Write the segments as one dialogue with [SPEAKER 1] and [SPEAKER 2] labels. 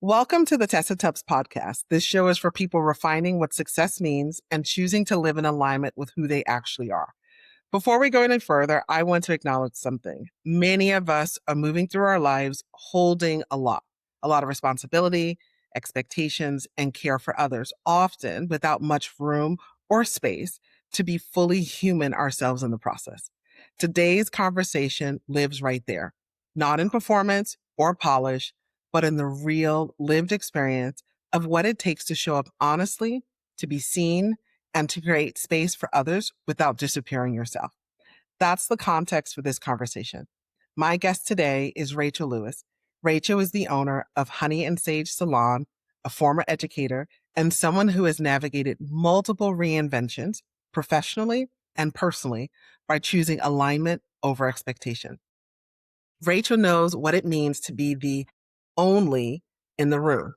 [SPEAKER 1] Welcome to the Tessa Tubbs Podcast. This show is for people refining what success means and choosing to live in alignment with who they actually are. Before we go any further, I want to acknowledge something. Many of us are moving through our lives holding a lot of responsibility, expectations, and care for others, often without much room or space to be fully human ourselves in the process. Today's conversation lives right there, not in performance or polish, but in the real lived experience of what it takes to show up honestly, to be seen, and to create space for others without disappearing yourself. That's the context for this conversation. My guest today is Rachael Lewis. Rachael is the owner of Honey and Sage Salon, a former educator, and someone who has navigated multiple reinventions professionally and personally by choosing alignment over expectation. Rachael knows what it means to be the only in the room,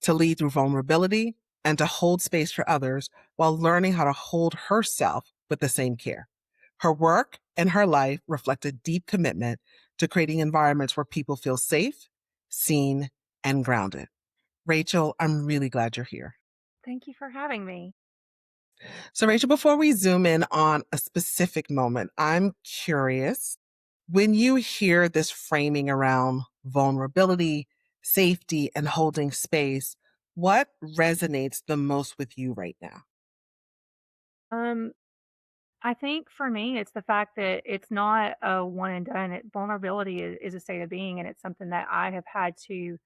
[SPEAKER 1] to lead through vulnerability and to hold space for others while learning how to hold herself with the same care. Her work and her life reflect a deep commitment to creating environments where people feel safe, seen, and grounded. Rachael, I'm really glad you're here.
[SPEAKER 2] Thank you for having me.
[SPEAKER 1] So Rachael, before we zoom in on a specific moment, I'm curious, when you hear this framing around vulnerability, safety, and holding space, what resonates the most with you right now?
[SPEAKER 2] Um, I think for me, it's the fact that it's not a one and done. Vulnerability is a state of being, and it's something that I have had to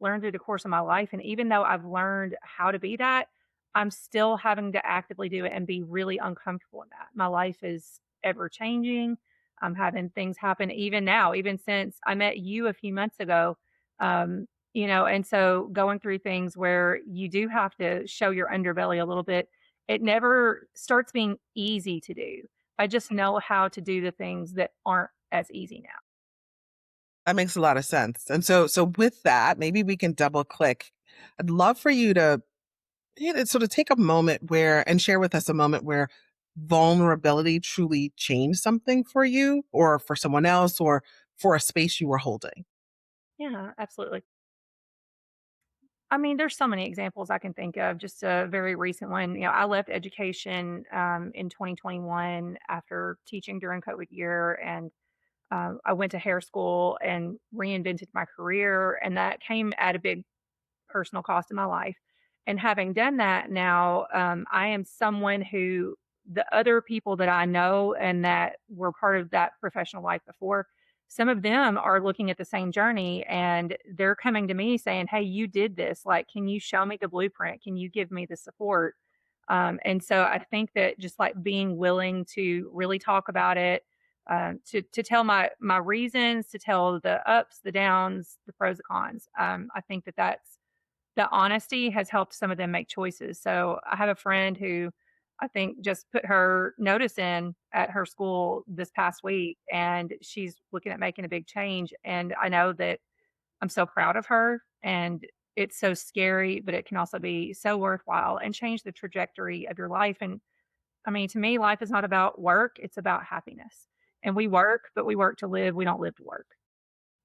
[SPEAKER 2] learn through the course of my life. And even though I've learned how to be that, I'm still having to actively do it and be really uncomfortable in that. My life is ever changing. I'm having things happen even now, even since I met you a few months ago. And so going through things where you do have to show your underbelly a little bit, it never starts being easy to do. I just know how to do the things that aren't as easy now.
[SPEAKER 1] That makes a lot of sense. And so with that, maybe we can double click. I'd love for you to sort of take a moment where and share with us a moment where vulnerability truly changed something for you or for someone else or for a space you were holding.
[SPEAKER 2] Yeah, absolutely. I mean, there's so many examples I can think of. Just a very recent one. I left education in 2021 after teaching during COVID year, and I went to hair school and reinvented my career, and that came at a big personal cost in my life. And having done that now, I am someone who the other people that I know and that were part of that professional life before, some of them are looking at the same journey and they're coming to me saying, "Hey, you did this. Like, can you show me the blueprint? Can you give me the support?" And so I think that just like being willing to really talk about it, to tell my reasons, to tell the ups, the downs, the pros, the cons. I think that's the honesty has helped some of them make choices. So I have a friend who I think just put her notice in at her school this past week, and she's looking at making a big change. And I know that I'm so proud of her, and it's so scary, but it can also be so worthwhile and change the trajectory of your life. And I mean, to me, life is not about work, it's about happiness. And we work, but we work to live, we don't live to work.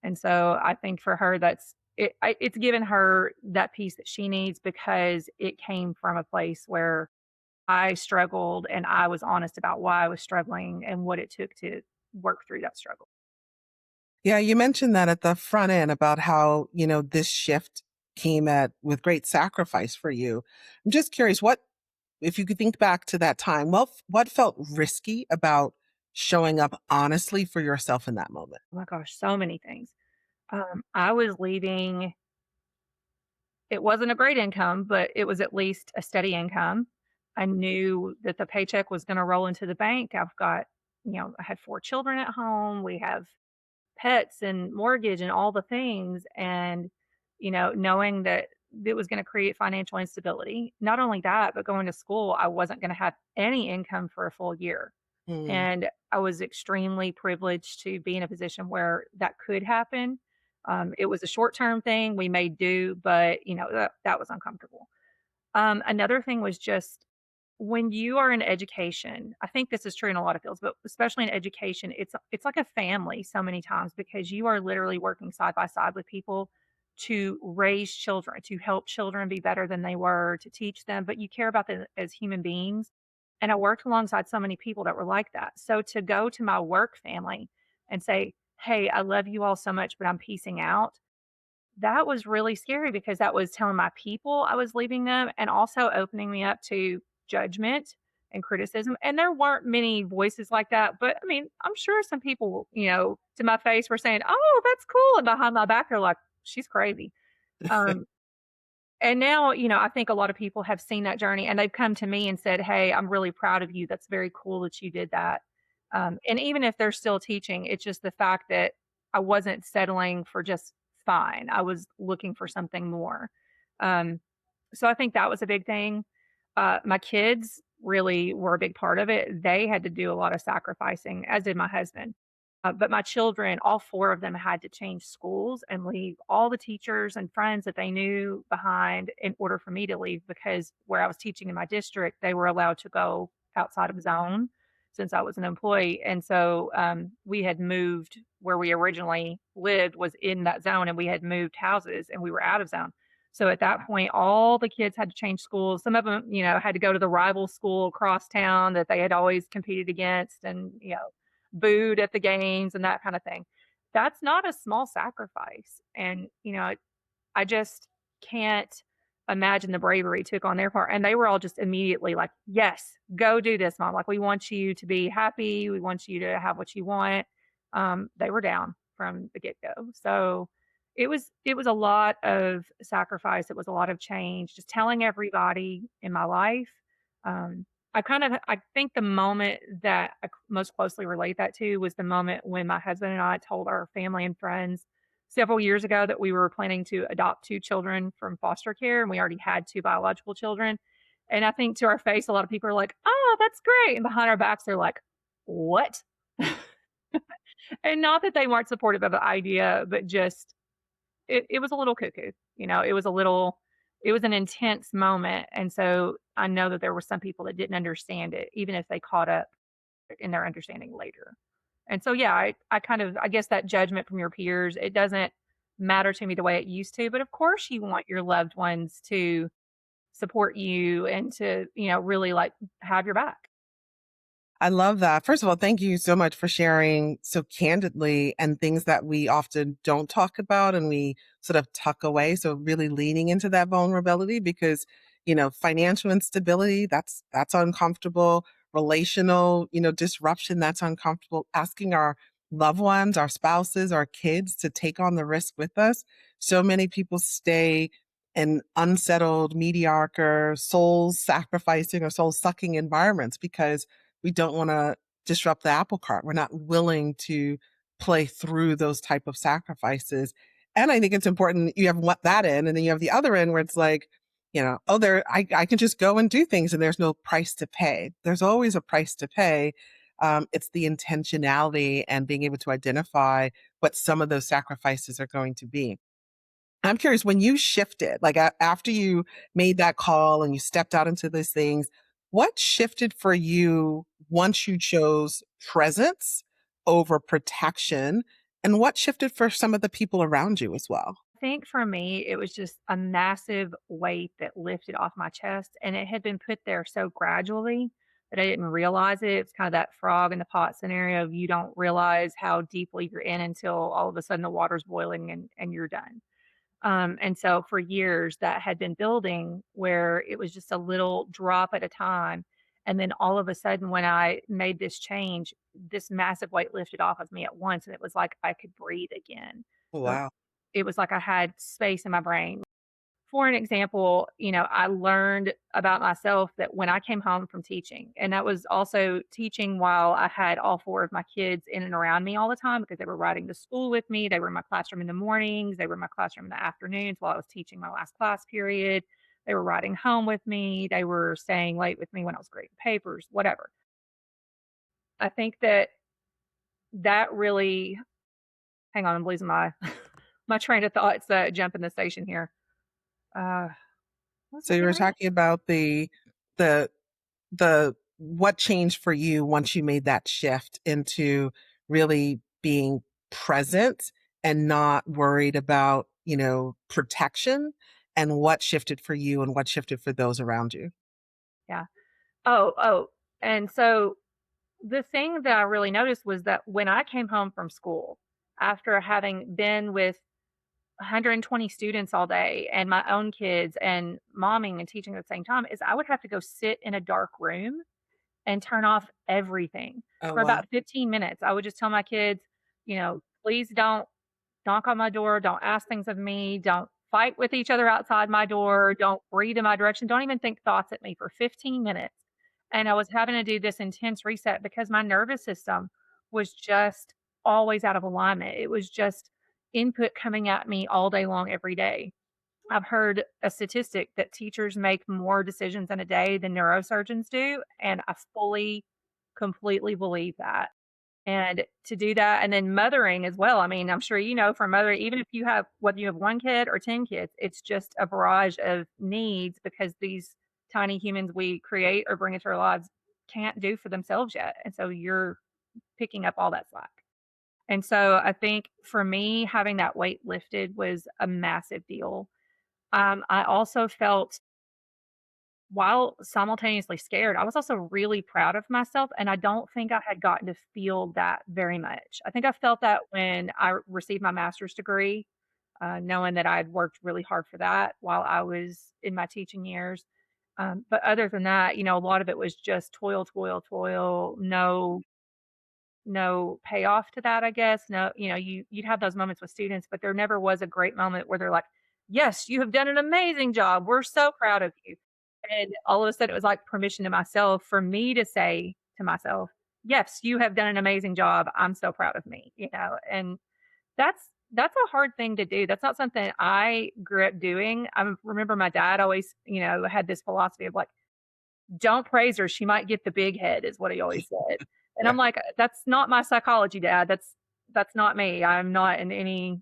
[SPEAKER 2] And so I think for her, it's given her that peace that she needs because it came from a place where I struggled and I was honest about why I was struggling and what it took to work through that struggle.
[SPEAKER 1] Yeah, you mentioned that at the front end about how, this shift came with great sacrifice for you. I'm just curious, if you could think back to that time, what felt risky about showing up honestly for yourself in that moment?
[SPEAKER 2] Oh my gosh, so many things. I was leaving, it wasn't a great income, but it was at least a steady income. I knew that the paycheck was going to roll into the bank. I had 4 children at home. We have pets and mortgage and all the things. And, knowing that it was going to create financial instability. Not only that, but going to school, I wasn't going to have any income for a full year.
[SPEAKER 1] Mm.
[SPEAKER 2] And I was extremely privileged to be in a position where that could happen. It was a short term thing. We made do, but that was uncomfortable. Another thing was just when you are in education, I think this is true in a lot of fields, but especially in education, it's like a family so many times because you are literally working side by side with people to raise children, to help children be better than they were, to teach them, but you care about them as human beings. And I worked alongside so many people that were like that. So to go to my work family and say, "Hey, I love you all so much, but I'm piecing out." That was really scary because that was telling my people I was leaving them and also opening me up to judgment and criticism. And there weren't many voices like that. But I mean, I'm sure some people, to my face were saying, "Oh, that's cool." And behind my back, they're like, "She's crazy." Um, and now, I think a lot of people have seen that journey and they've come to me and said, "Hey, I'm really proud of you. That's very cool that you did that." And even if they're still teaching, it's just the fact that I wasn't settling for just fine. I was looking for something more. Um, so I think that was a big thing. My kids really were a big part of it. They had to do a lot of sacrificing, as did my husband. But my children, all four of them had to change schools and leave all the teachers and friends that they knew behind in order for me to leave because where I was teaching in my district, they were allowed to go outside of zone since I was an employee. And so we had moved where we originally lived was in that zone and we had moved houses and we were out of zone. So at that point, all the kids had to change schools. Some of them, had to go to the rival school across town that they had always competed against and, booed at the games and that kind of thing. That's not a small sacrifice. And, I just can't imagine the bravery it took on their part. And they were all just immediately like, "Yes, go do this, mom. Like, we want you to be happy. We want you to have what you want." They were down from the get go. So it was a lot of sacrifice. It was a lot of change, just telling everybody in my life. Um, I think the moment that I most closely relate that to was the moment when my husband and I told our family and friends several years ago that we were planning to adopt 2 children from foster care, and we already had 2 biological children. And I think to our face, a lot of people are like, "Oh, that's great." And behind our backs, they're like, "What?" And not that they weren't supportive of the idea, but just it was a little cuckoo. It was an intense moment. And so I know that there were some people that didn't understand it, even if they caught up in their understanding later. And so, yeah, I guess that judgment from your peers, it doesn't matter to me the way it used to. But of course, you want your loved ones to support you and to, really like have your back.
[SPEAKER 1] I love that. First of all, thank you so much for sharing so candidly and things that we often don't talk about and we sort of tuck away. So really leaning into that vulnerability because, financial instability, that's uncomfortable. Relational, disruption, that's uncomfortable. Asking our loved ones, our spouses, our kids to take on the risk with us. So many people stay in unsettled, mediocre, soul sacrificing or soul sucking environments because we don't want to disrupt the apple cart. We're not willing to play through those type of sacrifices. And I think it's important you have that end, and then you have the other end where it's like, I can just go and do things and there's no price to pay. There's always a price to pay. It's the intentionality and being able to identify what some of those sacrifices are going to be. I'm curious, when you shifted, like after you made that call and you stepped out into these things, what shifted for you once you chose presence over protection? And what shifted for some of the people around you as well?
[SPEAKER 2] I think for me, it was just a massive weight that lifted off my chest, and it had been put there so gradually that I didn't realize it. It's kind of that frog in the pot scenario of you don't realize how deeply you're in until all of a sudden the water's boiling and you're done. And so for years that had been building where it was just a little drop at a time. And then all of a sudden, when I made this change, this massive weight lifted off of me at once. And it was like I could breathe again. Uh,
[SPEAKER 1] Wow.
[SPEAKER 2] It was like I had space in my brain. For an example, I learned about myself that when I came home from teaching, and that was also teaching while I had all four of my kids in and around me all the time because they were riding to school with me. They were in my classroom in the mornings, they were in my classroom in the afternoons while I was teaching my last class period. They were riding home with me. They were staying late with me when I was grading papers, whatever. I think that really, hang on, I'm losing my my train of thoughts, jumping the station here. Uh, what was
[SPEAKER 1] So
[SPEAKER 2] I
[SPEAKER 1] you
[SPEAKER 2] getting
[SPEAKER 1] were
[SPEAKER 2] ready?
[SPEAKER 1] talking about the what changed for you once you made that shift into really being present and not worried about, protection, and what shifted for you and what shifted for those around you?
[SPEAKER 2] Yeah. Oh. And so the thing that I really noticed was that when I came home from school after having been with 120 students all day and my own kids and momming and teaching at the same time, is I would have to go sit in a dark room and turn off everything
[SPEAKER 1] Oh,
[SPEAKER 2] for
[SPEAKER 1] wow.
[SPEAKER 2] about 15 minutes. I would just tell my kids, please don't knock on my door, don't ask things of me, don't fight with each other outside my door, don't breathe in my direction, don't even think thoughts at me for 15 minutes. And I was having to do this intense reset because my nervous system was just always out of alignment. It was just input coming at me all day long, every day. I've heard a statistic that teachers make more decisions in a day than neurosurgeons do. And I fully, completely believe that. And to do that, and then mothering as well. I mean, I'm sure from mothering, even if you have, whether you have one kid or 10 kids, it's just a barrage of needs because these tiny humans we create or bring into our lives can't do for themselves yet. And so you're picking up all that slack. And so I think for me, having that weight lifted was a massive deal. I also felt, while simultaneously scared, I was also really proud of myself, and I don't think I had gotten to feel that very much. I think I felt that when I received my master's degree, knowing that I had worked really hard for that while I was in my teaching years. But other than that, a lot of it was just toil, toil, toil, no payoff to that, I guess. No, you'd have those moments with students, but there never was a great moment where they're like, "Yes, you have done an amazing job. We're so proud of you." And all of a sudden it was like permission to myself for me to say to myself, "Yes, you have done an amazing job. I'm so proud of me." And that's a hard thing to do. That's not something I grew up doing. I remember my dad always, had this philosophy of like, "Don't praise her, she might get the big head," is what he always said. And
[SPEAKER 1] Yeah.
[SPEAKER 2] I'm like, "That's not my psychology, dad. That's not me. I'm not in any,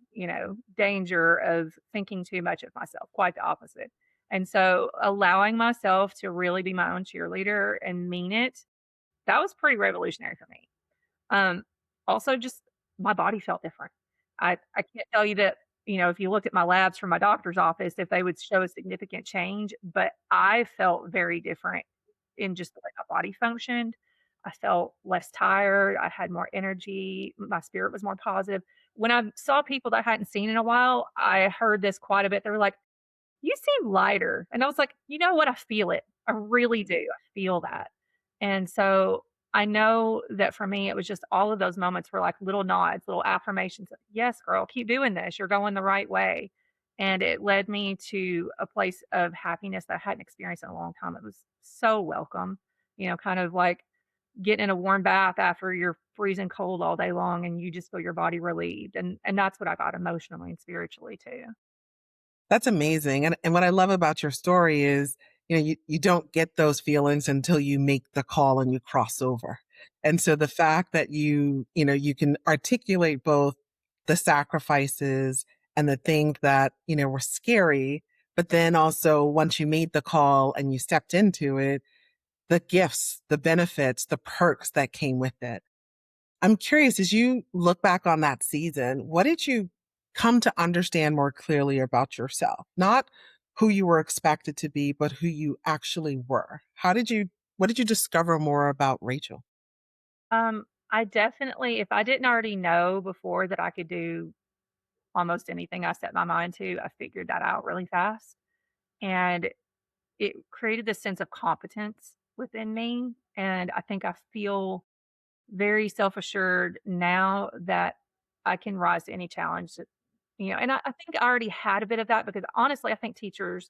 [SPEAKER 2] danger of thinking too much of myself, quite the opposite." And so allowing myself to really be my own cheerleader and mean it, that was pretty revolutionary for me. Um, Also just my body felt different. I can't tell you that, if you looked at my labs from my doctor's office, if they would show a significant change, but I felt very different in just the way my body functioned. I felt less tired. I had more energy. My spirit was more positive. When I saw people that I hadn't seen in a while, I heard this quite a bit. They were like, "You seem lighter." And I was like, "You know what? I feel it. I really do. I feel that." And so I know that for me, it was just all of those moments were like little nods, little affirmations of, "Yes, girl, keep doing this. You're going the right way." And it led me to a place of happiness that I hadn't experienced in a long time. It was so welcome, kind of like getting in a warm bath after you're freezing cold all day long and you just feel your body relieved. And that's what I got emotionally and spiritually too.
[SPEAKER 1] That's amazing. And what I love about your story is, you don't get those feelings until you make the call and you cross over. And so the fact that you can articulate both the sacrifices and the things that, were scary, but then also once you made the call and you stepped into it, the gifts, the benefits, the perks that came with it. I'm curious, as you look back on that season, what did you come to understand more clearly about yourself? Not who you were expected to be, but who you actually were. What did you discover more about Rachel?
[SPEAKER 2] I definitely, if I didn't already know before that I could do almost anything I set my mind to, I figured that out really fast. And it created this sense of competence within me. And I think I feel very self assured now that I can rise to any challenge and I think I already had a bit of that because honestly, I think teachers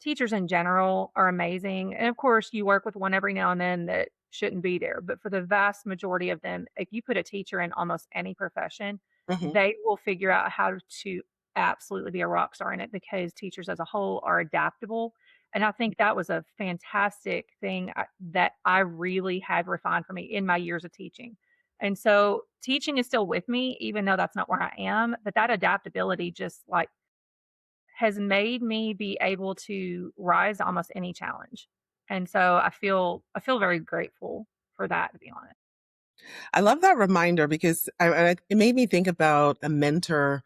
[SPEAKER 2] in general are amazing. And of course, you work with one every now and then that shouldn't be there. But for the vast majority of them, if you put a teacher in almost any profession,
[SPEAKER 1] Hmm.
[SPEAKER 2] they will figure out how to absolutely be a rock star in it because teachers as a whole are adaptable. And I think that was a fantastic thing that I really had refined for me in my years of teaching. And so teaching is still with me, even though that's not where I am. But that adaptability just like has made me be able to rise to almost any challenge. And so I feel very grateful for that, to be honest.
[SPEAKER 1] I love that reminder because it made me think about a mentor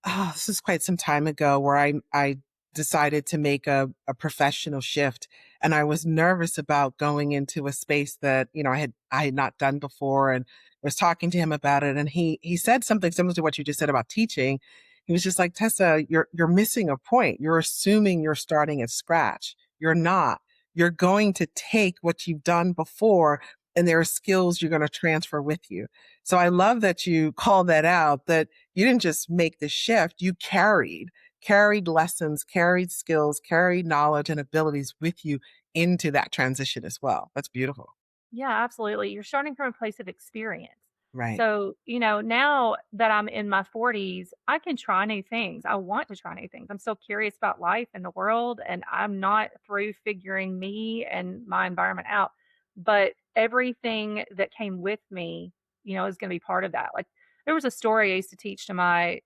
[SPEAKER 1] this is quite some time ago where I decided to make a professional shift. And I was nervous about going into a space that, I had not done before, and was talking to him about it. And he said something similar to what you just said about teaching. He was just like, Tessa, you're missing a point. You're assuming you're starting at scratch. You're not. You're going to take what you've done before, and there are skills you're going to transfer with you. So I love that you call that out, that you didn't just make the shift, you carried lessons, carried skills, carried knowledge and abilities with you into that transition as well. That's beautiful.
[SPEAKER 2] Yeah, absolutely. You're starting from a place of experience.
[SPEAKER 1] Right.
[SPEAKER 2] So, now that I'm in my 40s, I can try new things. I want to try new things. I'm still curious about life and the world, and I'm not through figuring me and my environment out. But everything that came with me, is going to be part of that. Like, there was a story I used to teach to my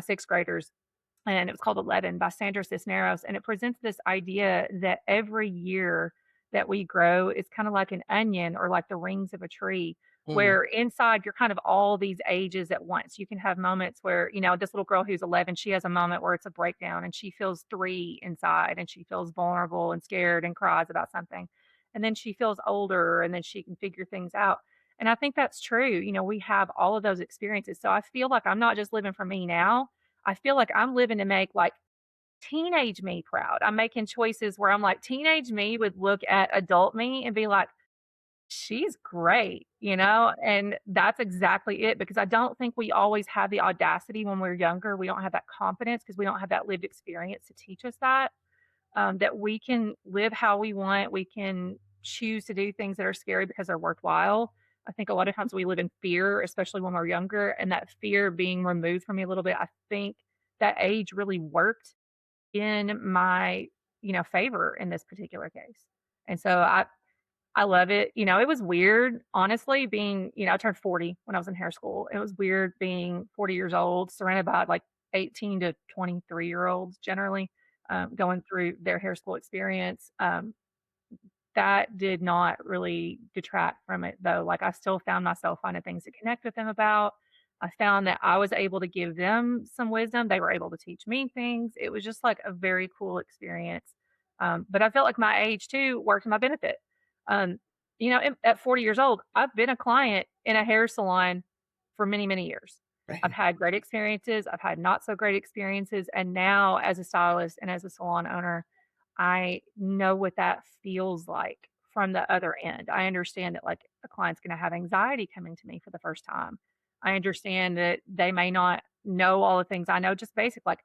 [SPEAKER 2] sixth graders, and it was called 11 by Sandra Cisneros. And it presents this idea that every year that we grow is kind of like an onion or like the rings of a tree,
[SPEAKER 1] Mm,
[SPEAKER 2] where inside you're kind of all these ages at once. You can have moments where, this little girl who's 11, she has a moment where it's a breakdown and she feels 3 inside and she feels vulnerable and scared and cries about something. And then she feels older and then she can figure things out. And I think that's true. We have all of those experiences. So I feel like I'm not just living for me now. I feel like I'm living to make like teenage me proud. I'm making choices where I'm like, teenage me would look at adult me and be like, she's great, And that's exactly it, because I don't think we always have the audacity when we're younger. We don't have that confidence because we don't have that lived experience to teach us that we can live how we want. We can choose to do things that are scary because they're worthwhile. I think a lot of times we live in fear, especially when we're younger, and that fear being removed from me a little bit. I think that age really worked in my, favor in this particular case. And so I love it. It was weird, honestly, being, I turned 40 when I was in hair school. It was weird being 40 years old, surrounded by like 18 to 23-year-olds generally, going through their hair school experience. That did not really detract from it though. Like, I still found myself finding things to connect with them about. I found that I was able to give them some wisdom. They were able to teach me things. It was just like a very cool experience. But I felt like my age too worked to my benefit. Um, at 40 years old, I've been a client in a hair salon for many, many years. I've
[SPEAKER 1] right.
[SPEAKER 2] had great experiences. I've had not so great experiences. And now, as a stylist and as a salon owner, I know what that feels like from the other end. I understand that, like, a client's gonna have anxiety coming to me for the first time. I understand that they may not know all the things I know, just basic, like,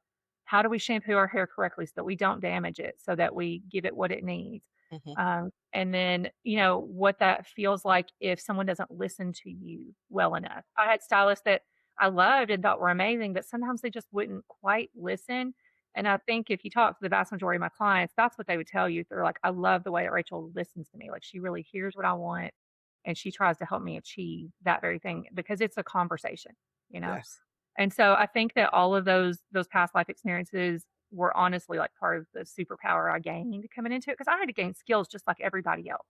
[SPEAKER 2] how do we shampoo our hair correctly so that we don't damage it, so that we give it what it needs?
[SPEAKER 1] Hmm.
[SPEAKER 2] And then, what that feels like if someone doesn't listen to you well enough. I had stylists that I loved and thought were amazing, but sometimes they just wouldn't quite listen. And I think if you talk to the vast majority of my clients, that's what they would tell you. They're like, I love the way that Rachel listens to me. Like, she really hears what I want and she tries to help me achieve that very thing because it's a conversation, you know?
[SPEAKER 1] Yes.
[SPEAKER 2] And so I think that all of those past life experiences were honestly like part of the superpower I gained coming into it, because I had to gain skills just like everybody else.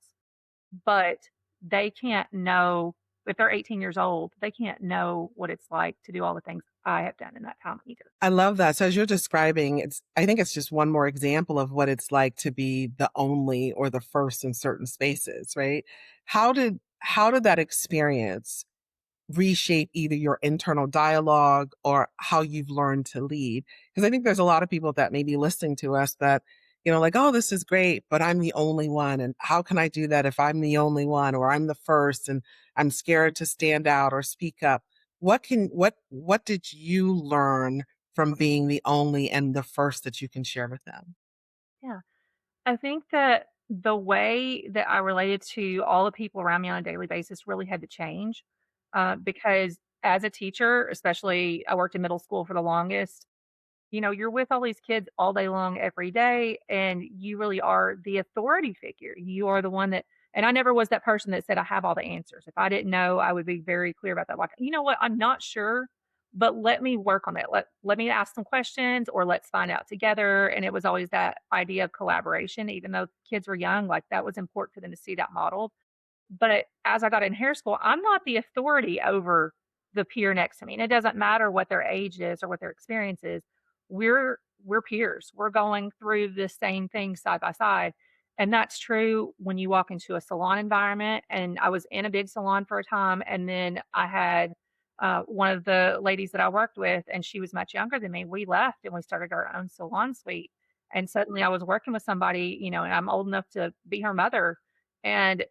[SPEAKER 2] But they can't know, if they're 18 years old, they can't know what it's like to do all the things I have done in that time either.
[SPEAKER 1] I love that. So as you're describing, I think it's just one more example of what it's like to be the only or the first in certain spaces, right? How did that experience reshape either your internal dialogue or how you've learned to lead? Because I think there's a lot of people that may be listening to us that, like, oh, this is great, but I'm the only one. And how can I do that if I'm the only one or I'm the first and I'm scared to stand out or speak up? What did you learn from being the only and the first that you can share with them?
[SPEAKER 2] Yeah. I think that the way that I related to all the people around me on a daily basis really had to change, because as a teacher, especially I worked in middle school for the longest, you're with all these kids all day long every day, and you really are the authority figure. You are the one that, and I never was that person that said, I have all the answers. If I didn't know, I would be very clear about that. Like, you know what? I'm not sure, but let me work on that. Let me ask some questions or let's find out together. And it was always that idea of collaboration, even though kids were young, like that was important for them to see that modeled. But as I got in hair school, I'm not the authority over the peer next to me. And it doesn't matter what their age is or what their experience is. We're peers. We're going through the same thing side by side. And that's true when you walk into a salon environment. And I was in a big salon for a time, and then I had one of the ladies that I worked with, and she was much younger than me. We left and we started our own salon suite. And suddenly I was working with somebody, and I'm old enough to be her mother. And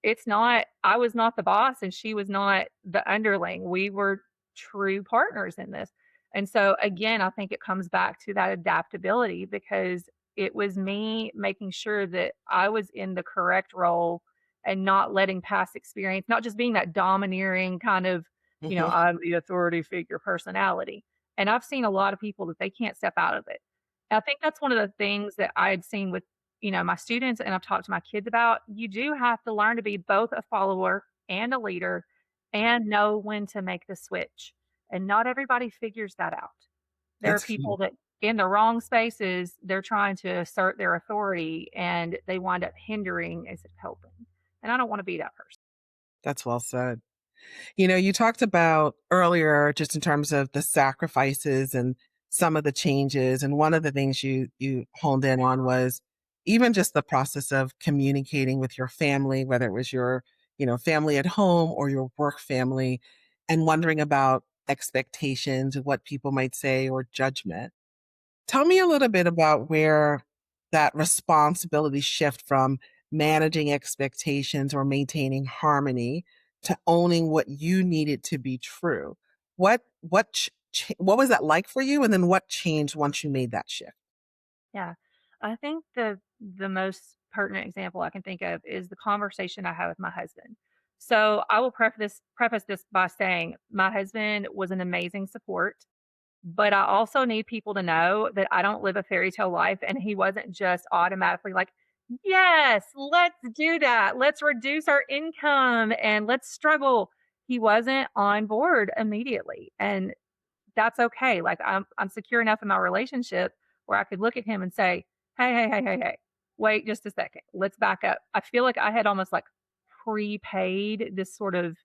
[SPEAKER 2] I was not the boss and she was not the underling. We were true partners in this. And so again, I think it comes back to that adaptability, because it was me making sure that I was in the correct role and not letting past experience, not just being that domineering kind of,
[SPEAKER 1] Hmm.
[SPEAKER 2] I'm the authority figure personality. And I've seen a lot of people that they can't step out of it. I think that's one of the things that I had seen with, my students, and I've talked to my kids about. You do have to learn to be both a follower and a leader and know when to make the switch. And not everybody figures that out. There are
[SPEAKER 1] That's key.
[SPEAKER 2] people that in the wrong spaces, they're trying to assert their authority and they wind up hindering instead of helping. And I don't want to be that person.
[SPEAKER 1] That's well said. You talked about earlier just in terms of the sacrifices and some of the changes. And one of the things you honed in on was even just the process of communicating with your family, whether it was your, family at home or your work family, and wondering about expectations of what people might say or judgment. Tell me a little bit about where that responsibility shift from managing expectations or maintaining harmony to owning what you needed to be true. What was that like for you, and then what changed once you made that shift?
[SPEAKER 2] Yeah. I think the most pertinent example I can think of is the conversation I had with my husband. So I will preface this by saying my husband was an amazing support, but I also need people to know that I don't live a fairy tale life, and he wasn't just automatically like, "Yes, let's do that. Let's reduce our income and let's struggle." He wasn't on board immediately. And that's okay. Like, I'm secure enough in my relationship where I could look at him and say, "Hey, hey, hey, hey, hey, wait just a second. Let's back up." I feel like I had almost like prepaid this sort of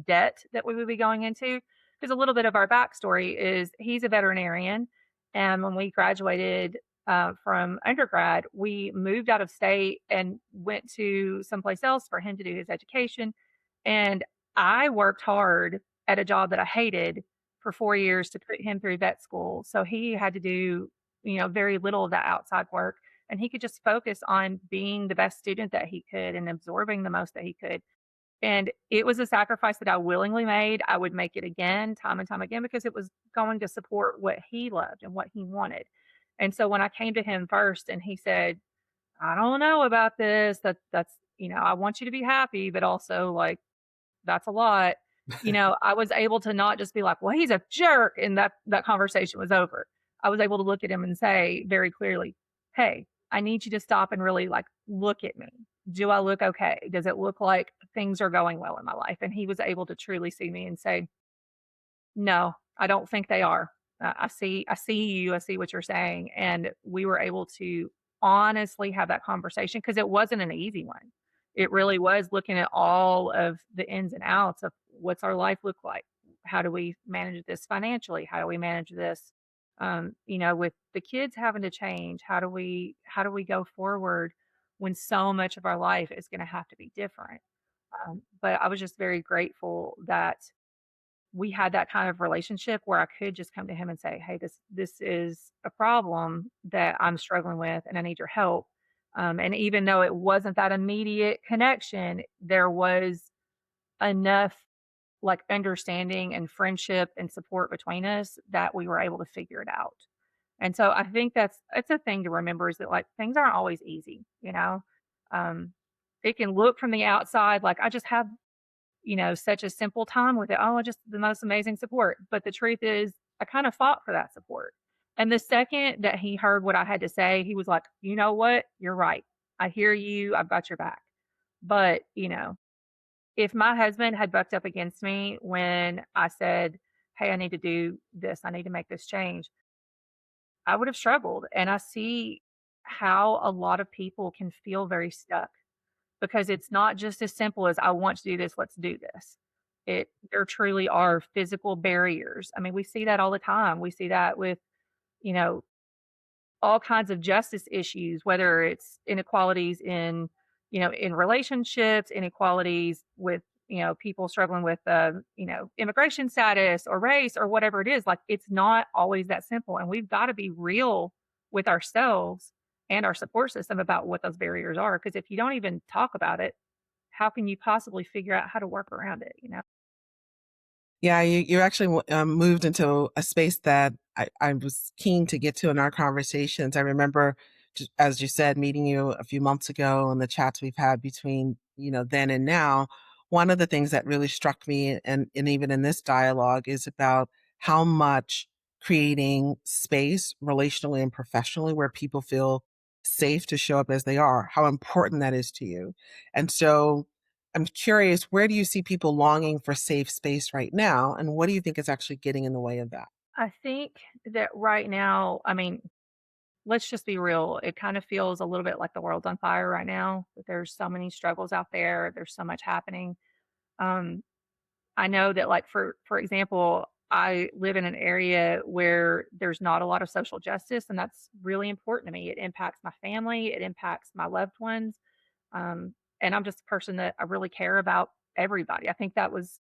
[SPEAKER 2] debt that we would be going into. Because a little bit of our backstory is he's a veterinarian. And when we graduated from undergrad, we moved out of state and went to someplace else for him to do his education. And I worked hard at a job that I hated for 4 years to put him through vet school. So he had to do, very little of that outside work, and he could just focus on being the best student that he could and absorbing the most that he could. And it was a sacrifice that I willingly made. I would make it again, time and time again, because it was going to support what he loved and what he wanted. And so when I came to him first and he said, "I don't know about this. I want you to be happy, but also like that's a lot." I was able to not just be like, "Well, he's a jerk," and that conversation was over. I was able to look at him and say very clearly, "Hey, I need you to stop and really like look at me. Do I look okay? Does it look like things are going well in my life?" And he was able to truly see me and say, "No, I don't think they are. I see you. I see what you're saying." And we were able to honestly have that conversation because it wasn't an easy one. It really was looking at all of the ins and outs of what's our life look like? How do we manage this financially? How do we manage this? With the kids having to change, how do we go forward when so much of our life is going to have to be different? But I was just very grateful that we had that kind of relationship where I could just come to him and say, "Hey, this is a problem that I'm struggling with, and I need your help." And even though it wasn't that immediate connection, there was enough like understanding and friendship and support between us that we were able to figure it out. And so I think it's a thing to remember, is that like things aren't always easy. Um, it can look from the outside like I just have such a simple time with it. Oh, just the most amazing support. But the truth is, I kind of fought for that support. And the second that he heard what I had to say, he was like, "You know what? You're right. I hear you. I've got your back." But, if my husband had bucked up against me when I said, "Hey, I need to do this, I need to make this change," I would have struggled. And I see how a lot of people can feel very stuck because it's not just as simple as, "I want to do this, let's do this." There truly are physical barriers. I mean, we see that all the time. We see that with, you know, all kinds of justice issues, whether it's inequalities in, in relationships, inequalities with, people struggling with, immigration status or race or whatever it is. Like, it's not always that simple. And we've got to be real with ourselves and our support system about what those barriers are. Because if you don't even talk about it, how can you possibly figure out how to work around it?
[SPEAKER 1] Yeah, you actually moved into a space that I was keen to get to in our conversations. I remember, just, as you said, meeting you a few months ago and the chats we've had between, then and now. One of the things that really struck me, and even in this dialogue, is about how much creating space relationally and professionally where people feel safe to show up as they are, how important that is to you. And so I'm curious, where do you see people longing for safe space right now? And what do you think is actually getting in the way of that?
[SPEAKER 2] I think that right now, I mean, let's just be real. It kind of feels a little bit like the world's on fire right now. That there's so many struggles out there. There's so much happening. Um, I know that, like, for example, I live in an area where there's not a lot of social justice, and that's really important to me. It impacts my family. It impacts my loved ones. Um, and I'm just a person that I really care about everybody. I think that was,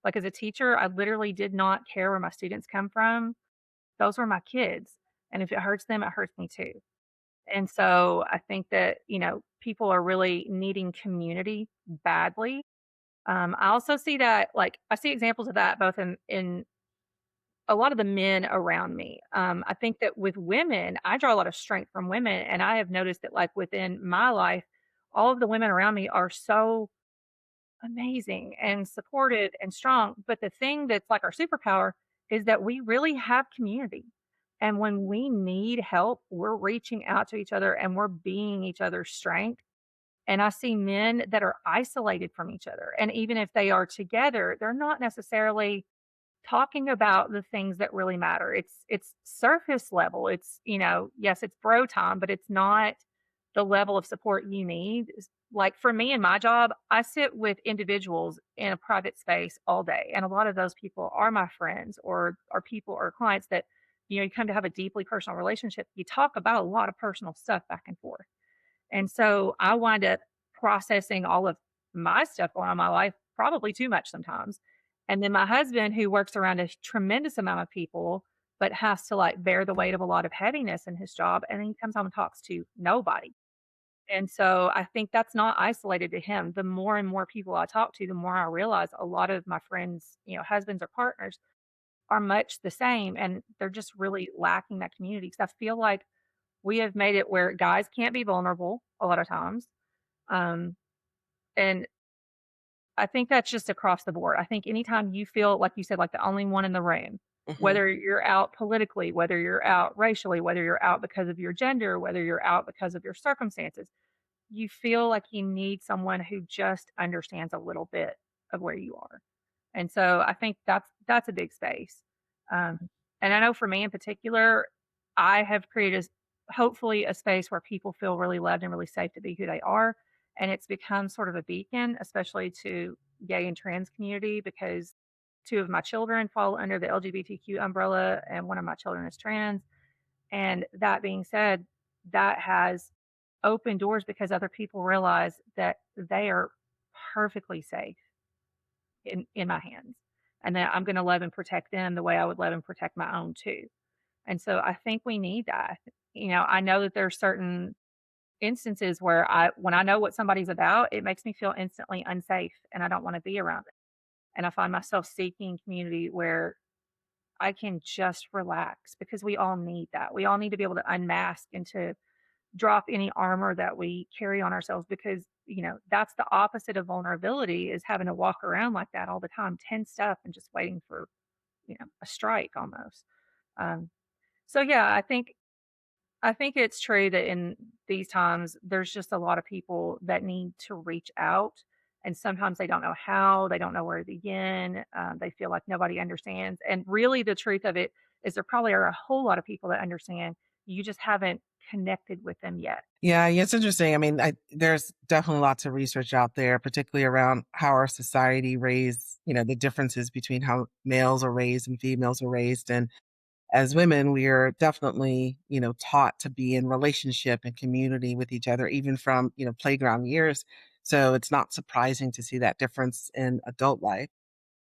[SPEAKER 2] like, as a teacher, I literally did not care where my students come from. Those were my kids. And if it hurts them, it hurts me too. And so I think that, people are really needing community badly. I also see that, like, I see examples of that both in a lot of the men around me. I think that with women, I draw a lot of strength from women. And I have noticed that, like, within my life, all of the women around me are so amazing and supportive and strong. But the thing that's like our superpower is that we really have community. And when we need help, we're reaching out to each other and we're being each other's strength. And I see men that are isolated from each other. And even if they are together, they're not necessarily talking about the things that really matter. It's surface level. It's, yes, it's bro time, but it's not the level of support you need. Like, for me in my job, I sit with individuals in a private space all day. And a lot of those people are my friends or are people or clients that, you come to have a deeply personal relationship. You talk about a lot of personal stuff back and forth. And so I wind up processing all of my stuff going on in my life, probably too much sometimes. And then my husband, who works around a tremendous amount of people, but has to, like, bear the weight of a lot of heaviness in his job. And then he comes home and talks to nobody. And so I think that's not isolated to him. The more and more people I talk to, the more I realize a lot of my friends, husbands or partners are much the same. And they're just really lacking that community. Because I feel like we have made it where guys can't be vulnerable a lot of times. Um, and I think that's just across the board. I think anytime you feel, like you said, like the only one in the room,
[SPEAKER 1] Hmm.
[SPEAKER 2] whether you're out politically, whether you're out racially, whether you're out because of your gender, whether you're out because of your circumstances, you feel like you need someone who just understands a little bit of where you are. And so I think that's a big space. Um, and I know for me in particular, I have created hopefully a space where people feel really loved and really safe to be who they are. And it's become sort of a beacon, especially to gay and trans community, because two of my children fall under the LGBTQ umbrella, and one of my children is trans. And that being said, that has opened doors because other people realize that they are perfectly safe in my hands, and that I'm gonna love and protect them the way I would love and protect my own too. And so I think we need that. I know that there's certain instances where when I know what somebody's about, it makes me feel instantly unsafe and I don't wanna be around it. And I find myself seeking community where I can just relax, because we all need that. We all need to be able to unmask and to drop any armor that we carry on ourselves, because, that's the opposite of vulnerability, is having to walk around like that all the time, tensed up and just waiting for, a strike almost. Um, so yeah, I think it's true that in these times, there's just a lot of people that need to reach out. And sometimes they don't know how, they don't know where to begin. They feel like nobody understands. And really, the truth of it is there probably are a whole lot of people that understand. You just haven't connected with them yet.
[SPEAKER 1] Yeah, it's interesting. I mean, there's definitely lots of research out there, particularly around how our society raised, the differences between how males are raised and females are raised. And as women, we are definitely, taught to be in relationship and community with each other, even from, playground years. So it's not surprising to see that difference in adult life.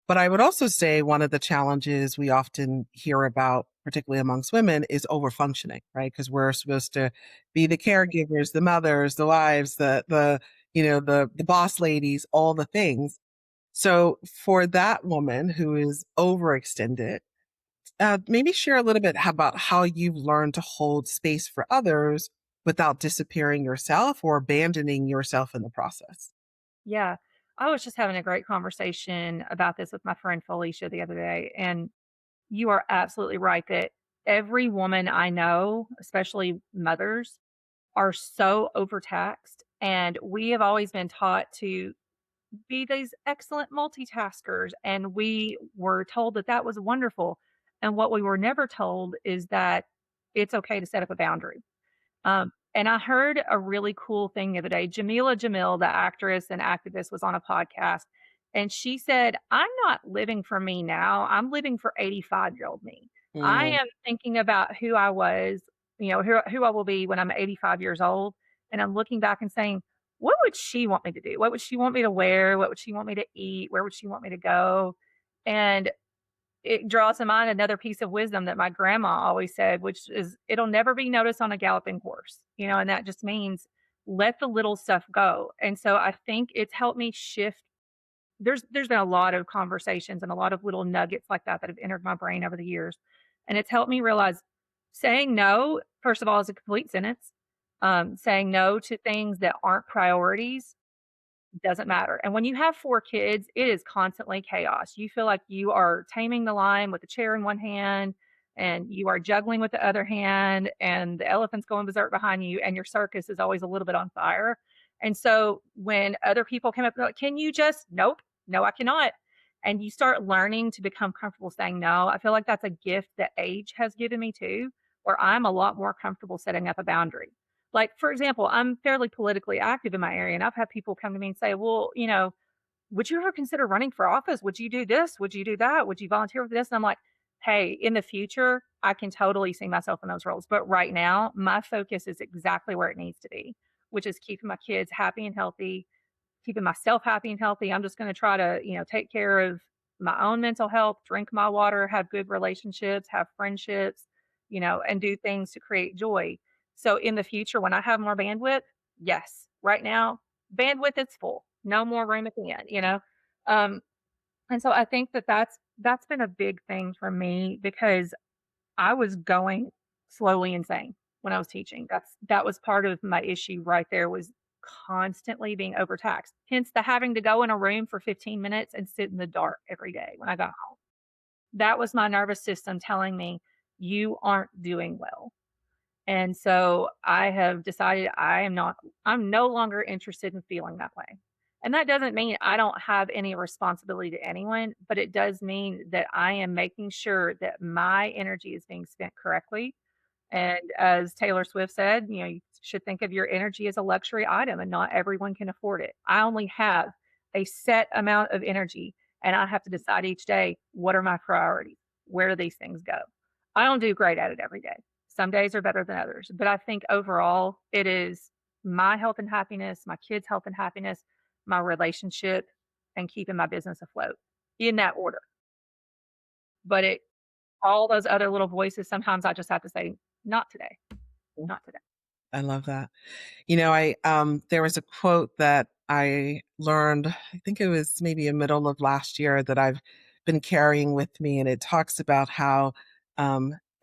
[SPEAKER 1] But I would also say one of the challenges we often hear about, particularly amongst women, is overfunctioning, right? Because we're supposed to be the caregivers, the mothers, the wives, the boss ladies, all the things. So for that woman who is overextended, maybe share a little bit about how you've learned to hold space for others without disappearing yourself or abandoning yourself in the process.
[SPEAKER 2] Yeah. I was just having a great conversation about this with my friend Felicia the other day. And you are absolutely right that every woman I know, especially mothers, are so overtaxed. And we have always been taught to be these excellent multitaskers. And we were told that that was wonderful. And what we were never told is that it's okay to set up a boundary. And I heard a really cool thing the other day. Jamila Jamil, the actress and activist, was on a podcast, and she said, "I'm not living for me now. I'm living for 85-year-old me. I
[SPEAKER 1] Mm,
[SPEAKER 2] am thinking about who I was, who I will be when I'm 85 years old, and I'm looking back and saying, what would she want me to do? What would she want me to wear? What would she want me to eat? Where would she want me to go?" And it draws to mind another piece of wisdom that my grandma always said, which is, "It'll never be noticed on a galloping horse," and that just means let the little stuff go. And so I think it's helped me shift. There's been a lot of conversations and a lot of little nuggets like that that have entered my brain over the years. And it's helped me realize saying no, first of all, is a complete sentence. Saying no to things that aren't priorities doesn't matter. And when you have 4 kids, it is constantly chaos. You feel like you are taming the lion with the chair in one hand, and you are juggling with the other hand, and the elephant's going berserk behind you, and your circus is always a little bit on fire. And so when other people came up, they're like, "Can you just" "Nope. No, I cannot." And you start learning to become comfortable saying no. I feel like that's a gift that age has given me too, where I'm a lot more comfortable setting up a boundary. Like, for example, I'm fairly politically active in my area, and I've had people come to me and say, "Well, would you ever consider running for office? Would you do this? Would you do that? Would you volunteer for this?" And I'm like, "Hey, in the future, I can totally see myself in those roles. But right now, my focus is exactly where it needs to be, which is keeping my kids happy and healthy, keeping myself happy and healthy. I'm just going to try to, take care of my own mental health, drink my water, have good relationships, have friendships, and do things to create joy." So in the future, when I have more bandwidth, yes, right now, bandwidth is full, no more room at the end. Um, and so I think that that's been a big thing for me because I was going slowly insane when I was teaching. That was part of my issue right there, was constantly being overtaxed. Hence the having to go in a room for 15 minutes and sit in the dark every day when I got home. That was my nervous system telling me, "You aren't doing well." And so I have decided I'm no longer interested in feeling that way. And that doesn't mean I don't have any responsibility to anyone, but it does mean that I am making sure that my energy is being spent correctly. And as Taylor Swift said, you should think of your energy as a luxury item and not everyone can afford it. I only have a set amount of energy, and I have to decide each day, what are my priorities? Where do these things go? I don't do great at it every day. Some days are better than others, but I think overall it is my health and happiness, my kids' health and happiness, my relationship, and keeping my business afloat in that order. But all those other little voices, sometimes I just have to say, not today, not today.
[SPEAKER 1] I love that. There was a quote that I learned, I think it was maybe a middle of last year, that I've been carrying with me. And it talks about how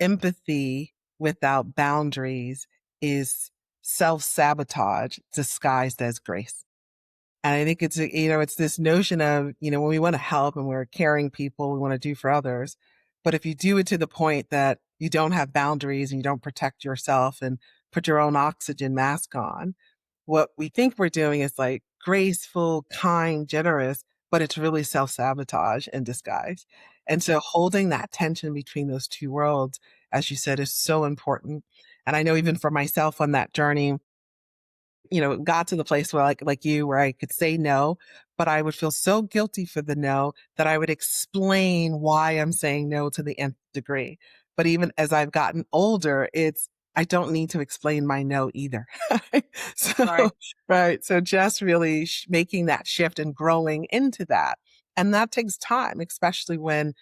[SPEAKER 1] empathy without boundaries is self sabotage disguised as grace. And I think it's this notion of, when we want to help and we're caring people, we want to do for others. But if you do it to the point that you don't have boundaries and you don't protect yourself and put your own oxygen mask on, what we think we're doing is like graceful, kind, generous, but it's really self sabotage in disguise. And so holding that tension between those two worlds, as you said, is so important. And I know even for myself on that journey, got to the place where like you, where I could say no, but I would feel so guilty for the no that I would explain why I'm saying no to the nth degree. But even as I've gotten older, I don't need to explain my no either.
[SPEAKER 2] Right.
[SPEAKER 1] So, right. So just really making that shift and growing into that. And that takes time, especially when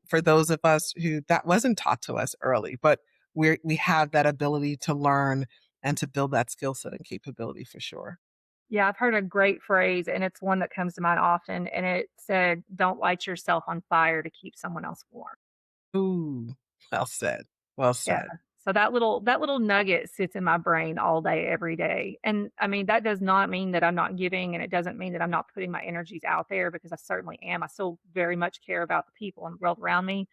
[SPEAKER 1] for those of us who that wasn't taught to us early, but we have that ability to learn and to build that skill set and capability for sure.
[SPEAKER 2] Yeah, I've heard a great phrase, and it's one that comes to mind often, and it said, "Don't light yourself on fire to keep someone else warm."
[SPEAKER 1] Ooh, well said. Well
[SPEAKER 2] Yeah.
[SPEAKER 1] said.
[SPEAKER 2] So that little nugget sits in my brain all day, every day. And I mean, that does not mean that I'm not giving, and it doesn't mean that I'm not putting my energies out there because I certainly am. I still very much care about the people and the world around me.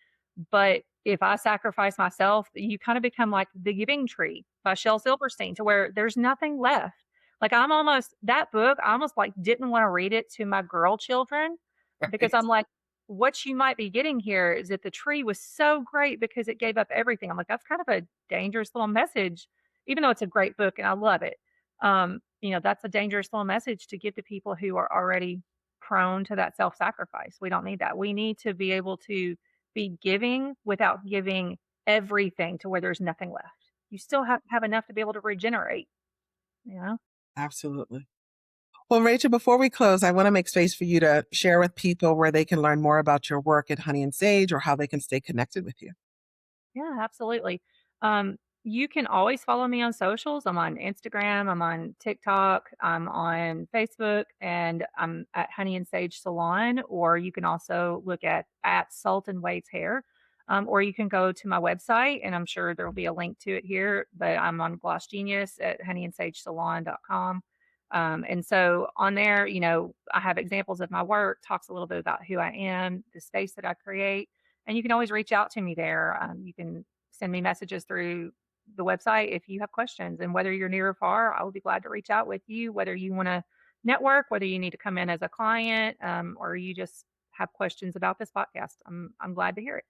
[SPEAKER 2] But if I sacrifice myself, you kind of become like The Giving Tree by Shel Silverstein, to where there's nothing left. Like I'm almost that book, I almost like didn't want to read it to my girl children because
[SPEAKER 1] Right.
[SPEAKER 2] I'm like, what you might be getting here is that the tree was so great because it gave up everything. I'm like, that's kind of a dangerous little message, even though it's a great book and I love it. That's a dangerous little message to give to people who are already prone to that self sacrifice. We don't need that. We need to be able to be giving without giving everything to where there's nothing left. You still have enough to be able to regenerate, you know?
[SPEAKER 1] Absolutely. Well, Rachel, before we close, I want to make space for you to share with people where they can learn more about your work at Honey and Sage or how they can stay connected with you.
[SPEAKER 2] Yeah, absolutely. You can always follow me on socials. I'm on Instagram, I'm on TikTok, I'm on Facebook, and I'm at Honey and Sage Salon. Or you can also look at Salt and Wade's Hair. Or you can go to my website, and I'm sure there will be a link to it here. But I'm on Gloss Genius at honeyandsagesalon.com. And so on there, I have examples of my work, talks a little bit about who I am, the space that I create, and you can always reach out to me there. You can send me messages through the website if you have questions. And whether you're near or far, I will be glad to reach out with you, whether you want to network, whether you need to come in as a client, or you just have questions about this podcast. I'm glad to hear it.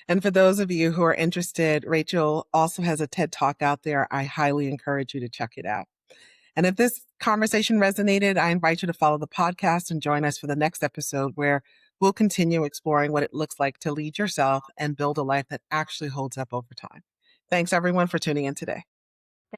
[SPEAKER 1] And for those of you who are interested, Rachel also has a TED Talk out there. I highly encourage you to check it out. And if this conversation resonated, I invite you to follow the podcast and join us for the next episode where we'll continue exploring what it looks like to lead yourself and build a life that actually holds up over time. Thanks everyone for tuning in today.